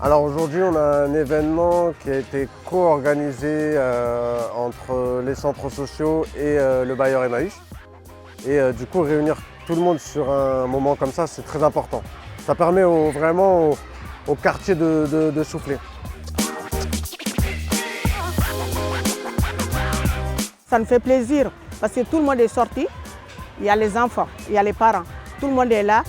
Alors aujourd'hui, on a un événement qui a été co-organisé entre les centres sociaux et le bailleur Emmaüs. Et du coup, réunir tout le monde sur un moment comme ça, c'est très important. Ça permet vraiment au quartier de souffler. Ça nous fait plaisir parce que tout le monde est sorti. Il y a les enfants, il y a les parents, tout le monde est là.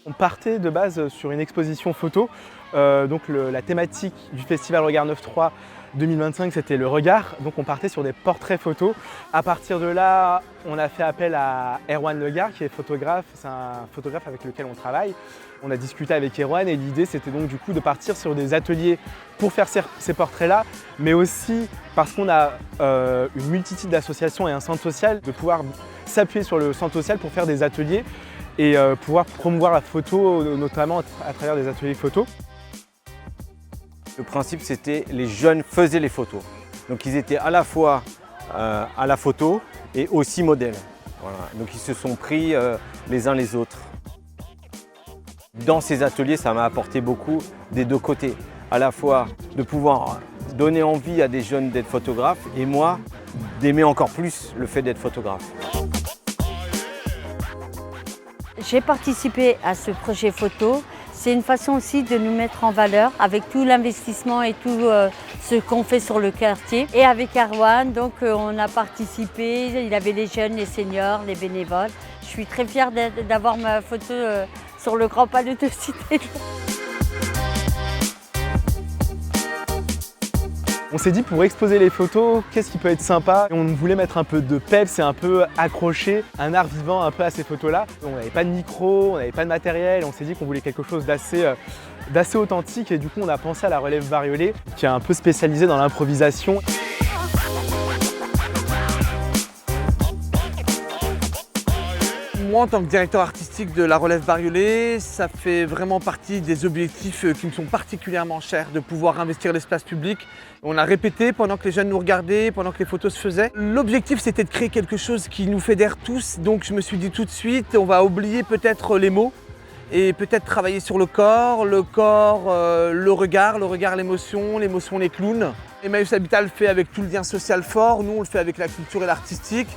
On partait de base sur une exposition photo. La thématique du festival Regard 9.3 2025, c'était le regard. Donc on partait sur des portraits photos. À partir de là, on a fait appel à Erwan Legard, qui est photographe. C'est un photographe avec lequel on travaille. On a discuté avec Erwan et l'idée, c'était donc du coup de partir sur des ateliers pour faire ces portraits-là, mais aussi parce qu'on a une multitude d'associations et un centre social, de pouvoir s'appuyer sur le centre social pour faire des ateliers et pouvoir promouvoir la photo, notamment à travers des ateliers photos. Le principe, c'était les jeunes faisaient les photos. Donc ils étaient à la fois à la photo et aussi modèles. Voilà. Donc ils se sont pris les uns les autres. Dans ces ateliers, ça m'a apporté beaucoup des deux côtés. À la fois de pouvoir donner envie à des jeunes d'être photographes et moi, d'aimer encore plus le fait d'être photographe. J'ai participé à ce projet photo. C'est une façon aussi de nous mettre en valeur avec tout l'investissement et tout ce qu'on fait sur le quartier. Et avec Erwan, donc on a participé, il y avait les jeunes, les seniors, les bénévoles. Je suis très fière d'avoir ma photo sur le grand panneau de cité. On s'est dit pour exposer les photos, qu'est-ce qui peut être sympa? On voulait mettre un peu de peps et un peu accrocher un art vivant un peu à ces photos-là. On n'avait pas de micro, on n'avait pas de matériel, on s'est dit qu'on voulait quelque chose d'assez authentique et du coup on a pensé à la Relève Bariolée qui est un peu spécialisée dans l'improvisation. Moi, en tant que directeur artistique de la Relève Bariolée, ça fait vraiment partie des objectifs qui me sont particulièrement chers, de pouvoir investir l'espace public. On a répété pendant que les jeunes nous regardaient, pendant que les photos se faisaient. L'objectif, c'était de créer quelque chose qui nous fédère tous. Donc je me suis dit tout de suite, on va oublier peut-être les mots et peut-être travailler sur le corps, le regard, l'émotion, l'émotion les clowns. Emmaüs Habitat le fait avec tout le lien social fort, nous on le fait avec la culture et l'artistique.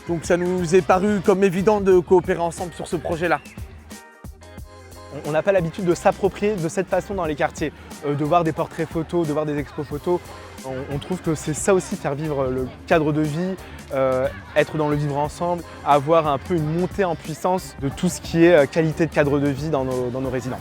Donc ça nous est paru comme évident de coopérer ensemble sur ce projet-là. On n'a pas l'habitude de s'approprier de cette façon dans les quartiers, de voir des portraits photos, de voir des expos photos. On trouve que c'est ça aussi, faire vivre le cadre de vie, être dans le vivre ensemble, avoir un peu une montée en puissance de tout ce qui est qualité de cadre de vie dans nos résidences.